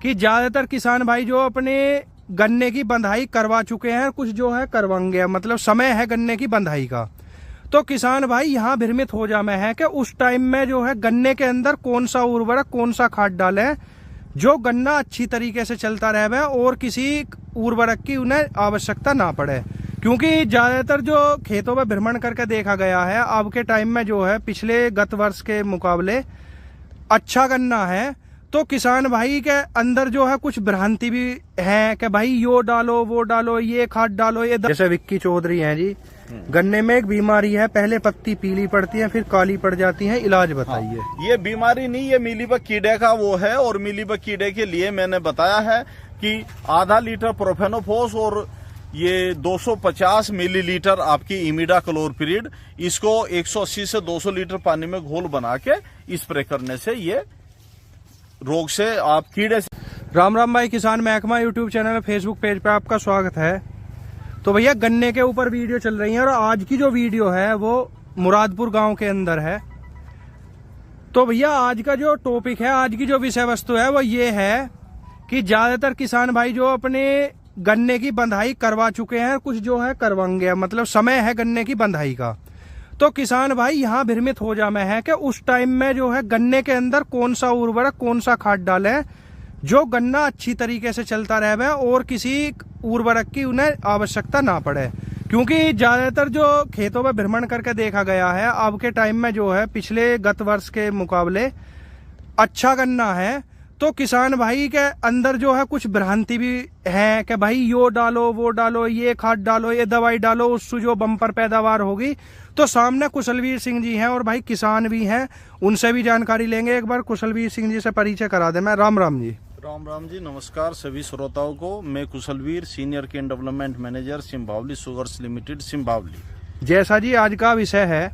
कि ज्यादातर किसान भाई जो अपने गन्ने की बंधाई करवा चुके हैं, कुछ जो है करवाएंगे, मतलब समय है गन्ने की बंधाई का, तो किसान भाई यहाँ भ्रमित हो जामे है कि उस टाइम में जो है गन्ने के अंदर कौन सा उर्वरक कौन सा खाद डालें जो गन्ना अच्छी तरीके से चलता रहे और किसी उर्वरक की उन्हें आवश्यकता ना पड़े। क्योंकि ज्यादातर जो खेतों में भ्रमण करके देखा गया है अब के टाइम में जो है पिछले गत वर्ष के मुकाबले अच्छा गन्ना है, तो किसान भाई के अंदर जो है कुछ भ्रांति भी है कि भाई यो डालो वो डालो ये खाद डालो ये जैसे विक्की चौधरी हैं जी, गन्ने में एक बीमारी है, पहले पत्ती पीली पड़ती है फिर काली पड़ जाती है, इलाज बताइए। हाँ, ये बीमारी नहीं, ये मीलीबग कीड़े का वो है, और मीलीबग कीड़े के लिए मैंने बताया है कि आधा लीटर प्रोफेनोफोस और ये 250 मिलीलीटर आपकी इमिडाक्लोरपिरिड, इसको 180 से 200 लीटर पानी में घोल बना के स्प्रे करने से ये रोग से आप कीड़े से। राम राम भाई, किसान महकमा यूट्यूब चैनल फेसबुक पेज पे आपका स्वागत है। तो भैया गन्ने के ऊपर वीडियो चल रही है और आज की जो वीडियो है वो मुरादपुर गांव के अंदर है। तो भैया आज का जो टॉपिक है, आज की जो विषय वस्तु है वो ये है कि ज्यादातर किसान भाई जो अपने गन्ने की बंधाई करवा चुके हैं, कुछ जो है करवाएंगे, मतलब समय है गन्ने की बंधाई का, तो किसान भाई यहाँ भ्रमित हो जामे है कि उस टाइम में जो है गन्ने के अंदर कौन सा उर्वरक कौन सा खाद डालें जो गन्ना अच्छी तरीके से चलता रहे और किसी उर्वरक की उन्हें आवश्यकता ना पड़े। क्योंकि ज्यादातर जो खेतों में भ्रमण करके देखा गया है अब के टाइम में जो है पिछले गत वर्ष के मुकाबले अच्छा गन्ना है, तो किसान भाई के अंदर जो है कुछ भ्रांति भी है कि भाई यो डालो वो डालो ये खाद डालो ये दवाई डालो उससे जो बम्पर पैदावार होगी। तो सामने कुशलवीर सिंह जी हैं और भाई किसान भी हैं, उनसे भी जानकारी लेंगे। एक बार कुशलवीर सिंह जी से परिचय करा दे। मैं राम राम जी। राम जी, नमस्कार सभी श्रोताओं को। मैं Kushalveer, senior cane development manager, Simbhaoli sugars limited, Simbhaoli. जैसा जी आज का विषय है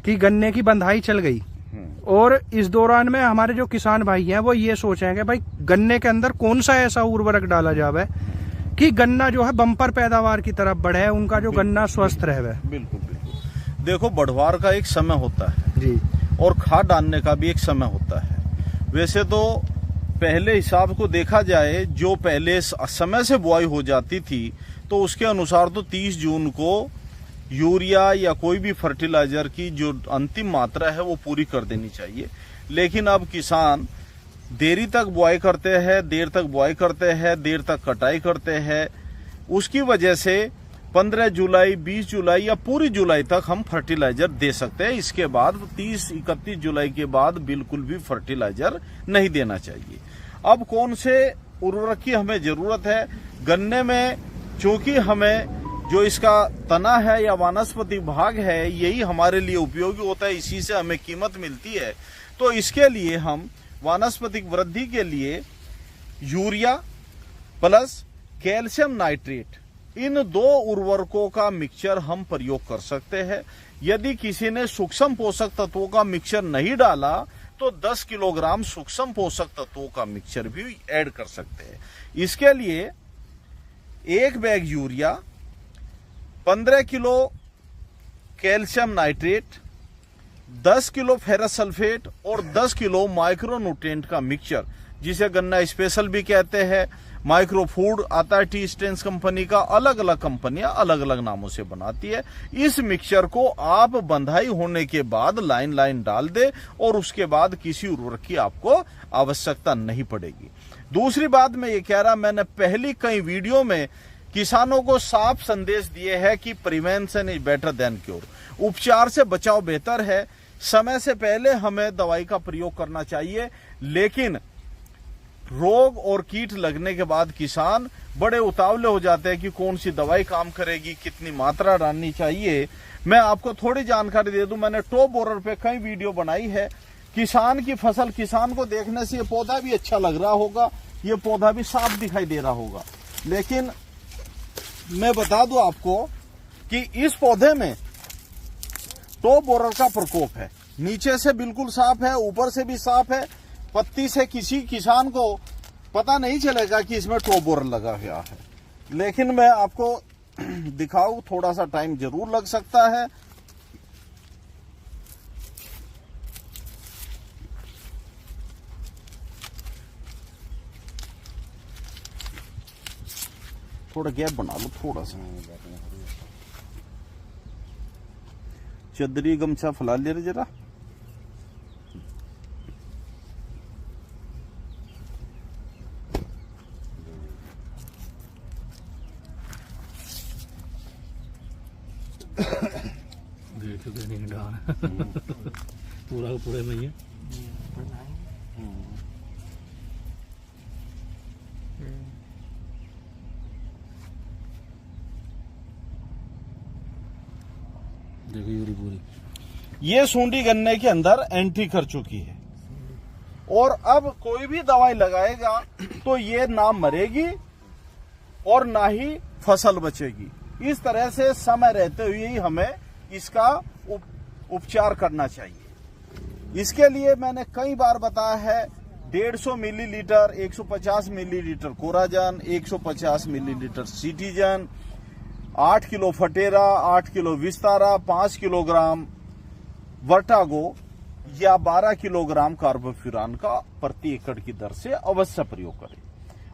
कि गन्ने की बंधाई चल गई और इस दौरान में हमारे जो किसान भाई हैं वो ये सोच रहे हैं कि भाई गन्ने के अंदर कौन सा ऐसा उर्वरक डाला जावे कि गन्ना जो है बम्पर पैदावार की तरफ बढ़े, उनका जो गन्ना स्वस्थ रहे। बिल्कुल बिल्कुल। देखो, बढ़वार का एक समय होता है जी और खाद डालने का भी एक समय होता है। वैसे तो पहले हिसाब को देखा जाए, जो पहले समय से बुआई हो जाती थी तो उसके अनुसार तो 30 जून को यूरिया या कोई भी फर्टिलाइजर की जो अंतिम मात्रा है वो पूरी कर देनी चाहिए। लेकिन अब किसान देरी तक बुआई करते हैं, देर तक बुआई करते हैं, देर तक कटाई करते हैं। उसकी वजह से 15 जुलाई, 20 जुलाई या पूरी जुलाई तक हम फर्टिलाइजर दे सकते हैं। इसके बाद 30-31 जुलाई के बाद बिल्कुल भी फर्टिलाइजर नहीं देना चाहिए। अब कौन से उर्वरक की हमें जरूरत है गन्ने में, चूंकि हमें जो इसका तना है या वानस्पतिक भाग है यही हमारे लिए उपयोगी होता है, इसी से हमें कीमत मिलती है। तो इसके लिए हम वानस्पतिक वृद्धि के लिए यूरिया प्लस कैल्शियम नाइट्रेट, इन 2 उर्वरकों का मिक्सचर हम प्रयोग कर सकते हैं। यदि किसी ने सूक्ष्म पोषक तत्वों का मिक्सचर नहीं डाला तो 10 किलोग्राम सूक्ष्म पोषक तत्वों का मिक्सचर भी ऐड कर सकते हैं। इसके लिए 1 bag urea, 15 kilo calcium nitrate, 10 kilo ferrous sulphate और 10 किलो माइक्रोन्यूट्रिएंट का मिक्सचर, जिसे गन्ना स्पेशल भी कहते हैं, माइक्रो फूड आता है टी स्टेंस कंपनी का, अलग अलग कंपनियां अलग अलग नामों से बनाती है। इस मिक्सचर को आप बंधाई होने के बाद लाइन लाइन डाल दे और उसके बाद किसी उर्वरक की आपको आवश्यकता नहीं पड़ेगी। दूसरी बात मैं ये कह रहा, मैंने पहली कई वीडियो में किसानों को साफ संदेश दिए है कि prevention is better than cure, उपचार से बचाव बेहतर है। समय से पहले हमें दवाई का प्रयोग करना चाहिए, लेकिन रोग और कीट लगने के बाद किसान बड़े उतावले हो जाते हैं कि कौन सी दवाई काम करेगी, कितनी मात्रा डालनी चाहिए। मैं आपको थोड़ी जानकारी दे दूं, मैंने टॉप बोरर पे कई वीडियो बनाई है। किसान की फसल, किसान को देखने से ये पौधा भी अच्छा लग रहा होगा, ये पौधा भी साफ दिखाई दे रहा होगा, लेकिन मैं बता दूं आपको कि इस पौधे में टॉप बोरर का प्रकोप है। नीचे से बिल्कुल साफ है, ऊपर से भी साफ है। पत्ती से किसी किसान को पता नहीं चलेगा कि इसमें टॉप बोरर लगा हुआ है, लेकिन मैं आपको दिखाऊं, थोड़ा सा टाइम जरूर लग सकता है। थोड़ा गैप बना लो, थोड़ा सा चदरी गमछा फैला ले रहे जरा। पूरा पूरे में ही है। देखिए पूरी ये सूंडी गन्ने के अंदर एंट्री कर चुकी है और अब कोई भी दवाई लगाएगा तो ये ना मरेगी और ना ही फसल बचेगी। इस तरह से समय रहते हुए ही हमें इसका उपचार करना चाहिए। इसके लिए मैंने कई बार बताया है 150 millilitre, 150 millilitre Coragen, 150 millilitre citizen, 8 kilo Fertera, 8 kilo विस्तारा, 5 किलोग्राम वर्टागो या 12 किलोग्राम कार्बोफ्यूरान का प्रति एकड़ की दर से अवश्य प्रयोग करें।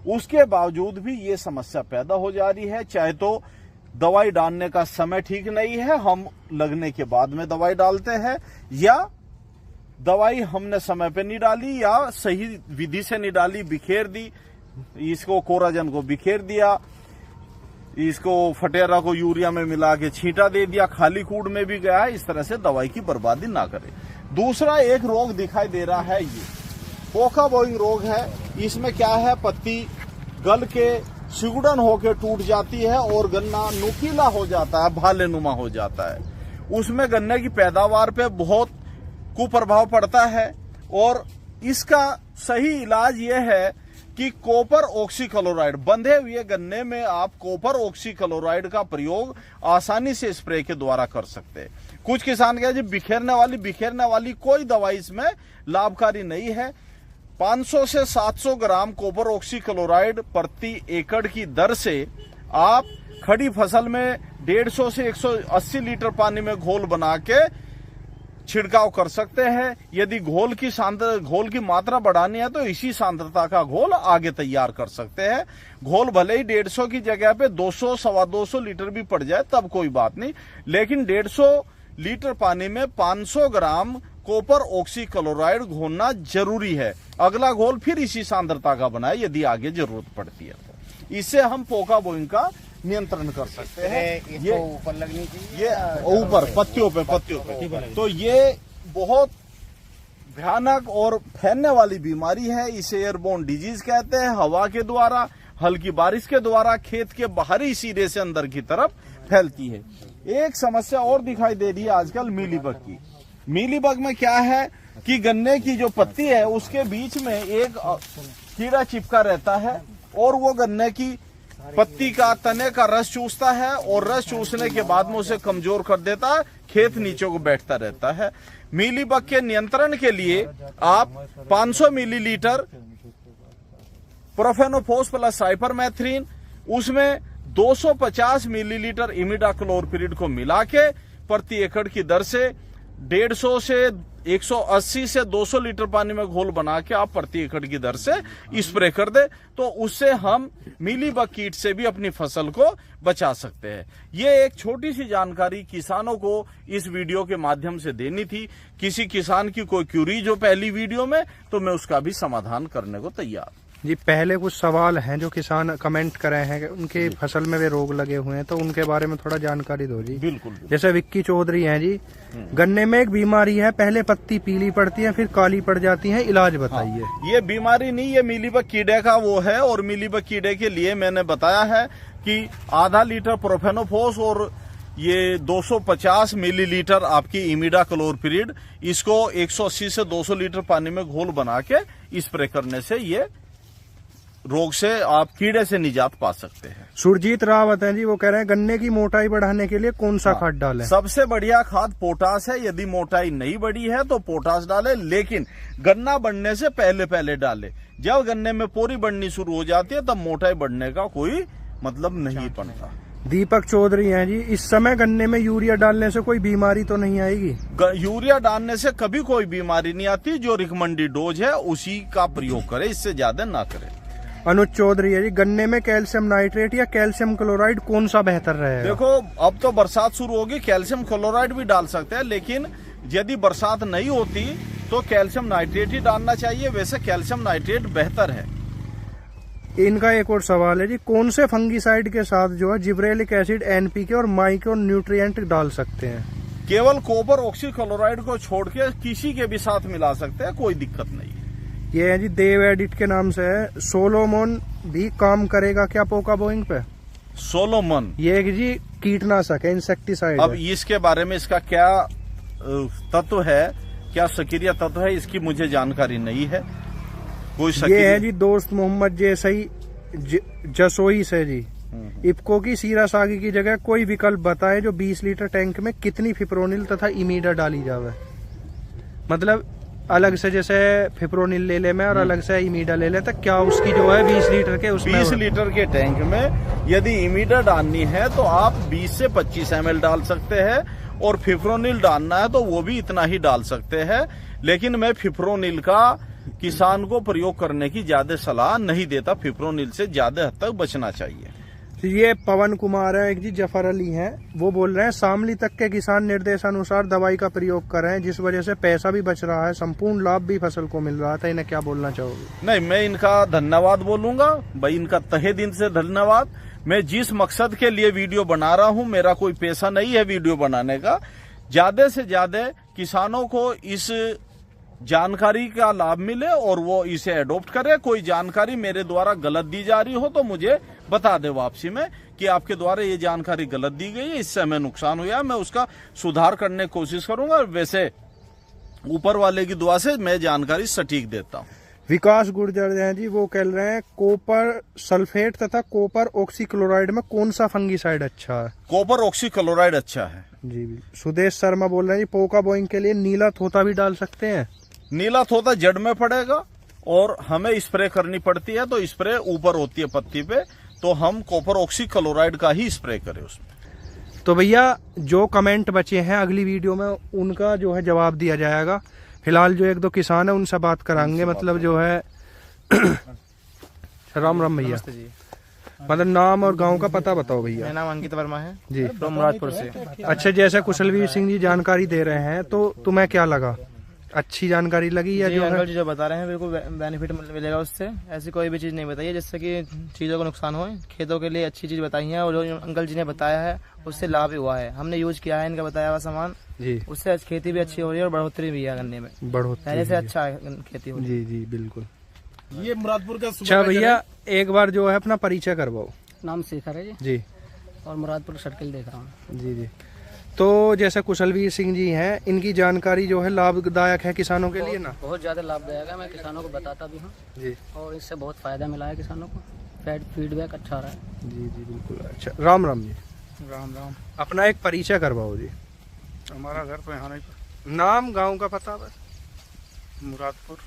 उसके बावजूद भी ये समस्या पैदा हो जा रही है। चाहे तो दवाई डालने का समय ठीक नहीं है, हम लगने के बाद में दवाई डालते हैं, या दवाई हमने समय पे नहीं डाली या सही विधि से नहीं डाली, बिखेर दी, इसको कोराजन को बिखेर दिया, इसको फटेरा को यूरिया में मिला के छींटा दे दिया, खाली कूड़ में भी गया है। इस तरह से दवाई की बर्बादी ना करें। दूसरा एक रोग दिखाई दे रहा है, ये पोका बोइंग रोग है। इसमें क्या है, पत्ती गल के सिकुड़न होके टूट जाती है और गन्ना नुकीला हो जाता है, भालेनुमा हो जाता है। उसमें गन्ने की पैदावार पे बहुत कुप्रभाव पड़ता है और इसका सही इलाज ये है कि कॉपर ऑक्सीक्लोराइड, बंधे हुए गन्ने में आप कॉपर ऑक्सीक्लोराइड का प्रयोग आसानी से स्प्रे के द्वारा कर सकते हैं। कुछ किसान कहते हैं बिखेरने वाली कोई दवाई इसमें लाभकारी नहीं है। 500 से 700 ग्राम कॉपर ऑक्सीक्लोराइड प्रति एकड़ की दर से आप खड़ी फसल में 150 से 180 लीटर पानी में घोल बना के छिड़काव कर सकते हैं। यदि घोल की मात्रा बढ़ानी है तो इसी सांद्रता का घोल आगे तैयार कर सकते हैं। घोल भले ही 150 की जगह पे 200 सवा 200 लीटर भी पड़ जाए तब कोई बात नहीं, लेकिन 150 लीटर पानी में 500 ग्राम कॉपर ऑक्सीक्लोराइड घोलना जरूरी है। अगला घोल फिर इसी सांद्रता का बनाए यदि आगे जरूरत पड़ती है तो। इससे हम पोका बोइंग का नियंत्रण कर सकते हैं। ये ऊपर लगनी चाहिए, ये ऊपर पत्तियों पे। तो ये बहुत भयानक और फैलने वाली बीमारी है। इसे एयरबोर्न डिजीज कहते हैं। हवा के द्वारा, हल्की बारिश के द्वारा खेत के बाहरी सिरे से अंदर की तरफ फैलती है। एक समस्या और दिखाई दे रही है आजकल मीलीबग की। मीलीबग में क्या है कि गन्ने की जो पत्ती है उसके बीच में एक कीड़ा चिपका रहता है और वो गन्ने की पत्ती का, तने का रस चूसता है और रस चूसने के बाद में उसे कमजोर कर देता है, खेत नीचे को बैठता रहता है। मीलीबग के नियंत्रण के लिए आप 500 मिलीलीटर प्रोफेनोफोस प्लस साइपरमेथ्रिन, उसमें 250 मिलीलीटर इमिडाक्लोरपिरिड को मिला के प्रति एकड़ की दर से 150 से 180 से 200 लीटर पानी में घोल बना के आप प्रति एकड़ की दर से स्प्रे कर दे, तो उससे हम मीलीबग कीट से भी अपनी फसल को बचा सकते हैं। ये एक छोटी सी जानकारी किसानों को इस वीडियो के माध्यम से देनी थी। किसी किसान की कोई क्यूरी जो पहली वीडियो में, तो मैं उसका भी समाधान करने को तैयार। जी, पहले कुछ सवाल हैं जो किसान कमेंट कर रहे हैं कि उनके फसल में वे रोग लगे हुए हैं, तो उनके बारे में थोड़ा जानकारी दो जी। बिल्कुल। जैसे विक्की चौधरी हैं जी, गन्ने में एक बीमारी है, पहले पत्ती पीली पड़ती है फिर काली पड़ जाती है, इलाज बताइए। हाँ, ये बीमारी नहीं, ये मीलीबग कीड़े का वो है। और मीलीबग कीड़े के लिए मैंने बताया है कि आधा लीटर प्रोफेनोफोस और ये 250 मिलीलीटर आपकी इमिडाक्लोरपिरिड, इसको 180 से 200 लीटर पानी में घोल बना के स्प्रे करने से ये रोग से आप कीड़े से निजात पा सकते हैं। सुरजीत रावत हैं जी, वो कह रहे हैं गन्ने की मोटाई बढ़ाने के लिए कौन सा खाद डालें? सबसे बढ़िया खाद पोटास है। यदि मोटाई नहीं बढ़ी है तो पोटास डालें, लेकिन गन्ना बढ़ने से पहले डालें। जब गन्ने में पोरी बढ़नी शुरू हो जाती है तब मोटाई बढ़ने का कोई मतलब नहीं बनता। दीपक चौधरी हैं जी, इस समय गन्ने में यूरिया डालने से कोई बीमारी तो नहीं आएगी? यूरिया डालने से कभी कोई बीमारी नहीं आती। जो रिकमेंडेड डोज है उसी का प्रयोग करें, इससे ज्यादा ना करें। अनुज चौधरी है जी, गन्ने में कैल्शियम नाइट्रेट या कैल्शियम क्लोराइड कौन सा बेहतर रहेगा? देखो अब तो बरसात शुरू होगी, कैल्शियम क्लोराइड भी डाल सकते हैं, लेकिन यदि बरसात नहीं होती तो कैल्शियम नाइट्रेट ही डालना चाहिए। वैसे कैल्शियम नाइट्रेट बेहतर है। इनका एक और सवाल है जी, कौन से फंगीसाइड के साथ जो है जिब्रेलिक एसिड, एनपीके और माइक्रो न्यूट्रिएंट डाल सकते हैं? केवल कॉपर ऑक्सीक्लोराइड को छोड़ के किसी के भी साथ मिला सकते हैं, कोई दिक्कत नहीं है। ये है जी देव एडिट के नाम से है, सोलोमोन भी काम करेगा क्या पोका बोइंग पे? सोलोमन ये एक जी कीटनाशक है, इंसेक्टिसाइड अब है। इसके बारे में इसका क्या तत्व है, क्या सक्रिय तत्व है, इसकी मुझे जानकारी नहीं है। कोई ये है जी दोस्त मोहम्मद जैसई जसोई से जी, इफ्को की सीरा सागी की जगह कोई विकल्प बताए जो 20 लीटर टैंक में कितनी फिप्रोनिल तथा इमीडा डाली जावे। मतलब अलग से जैसे फिप्रोनिल ले ले में और अलग से इमीडा ले ले, तो क्या उसकी जो है 20 लीटर के उसमें 20 लीटर के टैंक में यदि इमीडा डालनी है तो आप 20 से 25 ml डाल सकते हैं, और फिप्रोनिल डालना है तो वो भी इतना ही डाल सकते हैं। लेकिन मैं फिप्रोनिल का किसान को प्रयोग करने की ज्यादा सलाह नहीं देता, फिप्रोनिल से ज्यादा हद तक बचना चाहिए। ये पवन कुमार है एक जी, जफर अली हैं, वो बोल रहे हैं शामली तक के किसान निर्देशानुसार दवाई का प्रयोग कर रहे हैं, जिस वजह से पैसा भी बच रहा है, संपूर्ण लाभ भी फसल को मिल रहा था। इन्हें क्या बोलना चाहोगे? नहीं, मैं इनका धन्यवाद बोलूंगा भाई, इनका तहे दिन से धन्यवाद। मैं जिस मकसद के लिए वीडियो बना रहा हूं, मेरा कोई पैसा नहीं है वीडियो बनाने का, ज्यादा से ज्यादा किसानों को इस जानकारी का लाभ मिले और वो इसे एडॉप्ट करे। कोई जानकारी मेरे द्वारा गलत दी जा रही हो तो मुझे बता दे वापसी में कि आपके द्वारा ये जानकारी गलत दी गई है, इससे हमें नुकसान हुआ है, मैं उसका सुधार करने की कोशिश करूंगा। वैसे ऊपर वाले की दुआ से मैं जानकारी सटीक देता हूँ। विकास गुर्जर हैं जी, वो कह रहे हैं कॉपर सल्फेट तथा कॉपर ऑक्सीक्लोराइड में कौन सा फंगीसाइड अच्छा है? कॉपर ऑक्सीक्लोराइड अच्छा है जी। सुदेश शर्मा बोल रहे हैं जी, पोका बोइंग के लिए नीला थोता भी डाल सकते हैं? नीला थोता जड़ में पड़ेगा और हमें स्प्रे करनी पड़ती है, तो स्प्रे ऊपर होती है पत्ती पे, तो हम कॉपर ऑक्सीक्लोराइड का ही स्प्रे करें उसमें। तो भैया जो कमेंट बचे हैं अगली वीडियो में उनका जो है जवाब दिया जाएगा। फिलहाल जो एक दो किसान है उनसे बात कराएंगे, मतलब जो है राम राम भैया, मतलब नाम और गांव का पता बताओ भैया। मेरा नाम अंकित वर्मा है जी, फ्रॉम मुरादपुर से। अच्छा, जैसे कुशलवीर सिंह जी जानकारी दे रहे हैं तो तुम्हें क्या लगा, अच्छी जानकारी लगी या जी, जो अंकल है? जी जो बता रहे हैं बिल्कुल बेनिफिट मिलेगा उससे। ऐसी कोई भी चीज़ नहीं बताई है जिससे कि चीज़ों को नुकसान हो। खेतों के लिए अच्छी चीज़ बताई है और जो अंकल जी ने बताया है उससे लाभ हुआ है। हमने यूज किया है इनका बताया हुआ सामान जी, उससे खेती भी अच्छी हो रही है और बढ़ोतरी भी है गन्ने में, बढ़ोतरी पहले से अच्छा है खेती हो रही है। जी जी बिल्कुल। ये मुरादपुर का अच्छा भैया एक बार जो है अपना परिचय करवाओ। नाम शेखर है जी, जी और मुरादपुर सर्किल देख रहा हूँ। जी जी। तो जैसे कुशलवीर सिंह जी हैं, इनकी जानकारी जो है लाभदायक है किसानों के लिए ना? बहुत ज़्यादा लाभदायक है, मैं किसानों को बताता भी हूँ जी, और इससे बहुत फायदा मिला है किसानों को। फीडबैक अच्छा रहा है। जी जी बिल्कुल। अच्छा राम राम जी, राम राम। अपना एक परिचय करवाओ जी। हमारा घर तो यहाँ नहीं, नाम गांव का पता बस। मुरादपुर,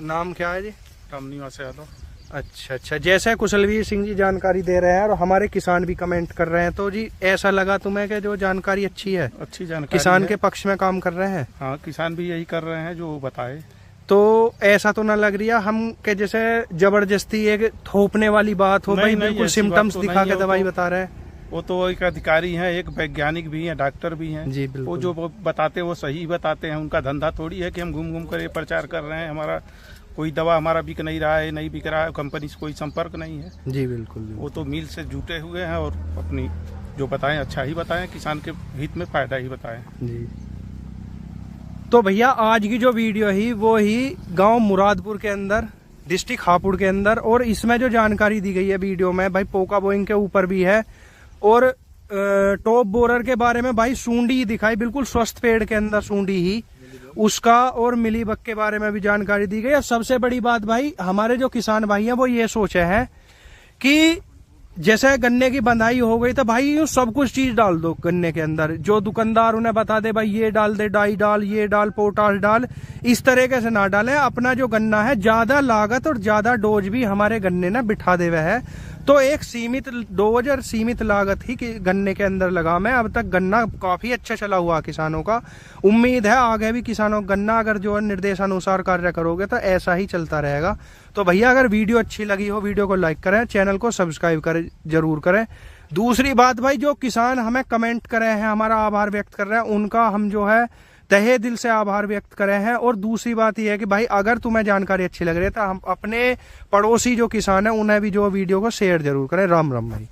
नाम क्या है जी? रामनिवास यादव। अच्छा अच्छा, जैसे कुशलवीर सिंह जी जानकारी दे रहे हैं और हमारे किसान भी कमेंट कर रहे हैं, तो जी ऐसा लगा तुम्हें कि जो जानकारी अच्छी है, अच्छी जानकारी किसान है। के पक्ष में काम कर रहे हैं? हाँ, किसान भी यही कर रहे हैं जो बताए। तो ऐसा तो ना लग रही है हम के जैसे जबरदस्ती एक थोपने वाली बात हो, नहीं, भाई नहीं, बिल्कुल ऐसी सिम्टम्स बात तो दिखा नहीं के है, दवाई वो तो- बता रहे हैं? वो तो एक अधिकारी हैं, एक वैज्ञानिक भी हैं, डॉक्टर भी हैं। जी बिल्कुल। वो जो बताते वो सही बताते हैं। उनका धंधा थोड़ी है कि हम घूम घूम कर ये प्रचार कर रहे हैं। हमारा कोई दवा हमारा बिक नहीं रहा है, नहीं बिक रहा है, कंपनी से कोई संपर्क नहीं है। जी बिल्कुल बिल्कुल। वो तो मिल से जुटे हुए हैं और अपनी जो बताएं अच्छा ही बताएं, किसान के हित में फायदा ही बताएं। जी। तो भैया आज की जो वीडियो ही वो ही गांव मुरादपुर के अंदर, डिस्ट्रिक्ट हापुड़ के अंदर, और इसमें जो जानकारी दी गई है वीडियो में भाई पोका बोइंग के ऊपर भी है, और टॉप बोरर के बारे में भाई सूंडी दिखाई, बिल्कुल स्वस्थ पेड़ के अंदर सूंडी ही उसका, और मिलीबग के बारे में भी जानकारी दी गई है। सबसे बड़ी बात भाई हमारे जो किसान भाई हैं वो ये सोचे हैं कि जैसे गन्ने की बंधाई हो गई तो भाई यूं सब कुछ चीज डाल दो गन्ने के अंदर, जो दुकानदार उन्हें बता दे भाई ये डाल दे, डाई डाल, ये डाल, पोटाश डाल, इस तरीके से ना डालें। अपना जो गन्ना है ज्यादा लागत और ज्यादा डोज भी हमारे गन्ने ने बिठा दे हुए है, तो एक सीमित डोज और सीमित लागत ही कि गन्ने के अंदर लगाम है। अब तक गन्ना काफी अच्छा चला हुआ किसानों का, उम्मीद है आगे भी किसानों गन्ना अगर जो निर्देशानुसार कार्य करोगे तो ऐसा ही चलता रहेगा। तो भैया अगर वीडियो अच्छी लगी हो वीडियो को लाइक करें, चैनल को सब्सक्राइब करें, जरूर करें। दूसरी बात भाई, जो किसान हमें कमेंट कर रहे हैं, हमारा आभार व्यक्त कर रहे हैं, उनका हम जो है तहे दिल से आभार व्यक्त करे हैं। और दूसरी बात यह है कि भाई अगर तुम्हें जानकारी अच्छी लग रही है तो हम अपने पड़ोसी जो किसान है उन्हें भी जो वीडियो को शेयर जरूर करें। राम राम भाई।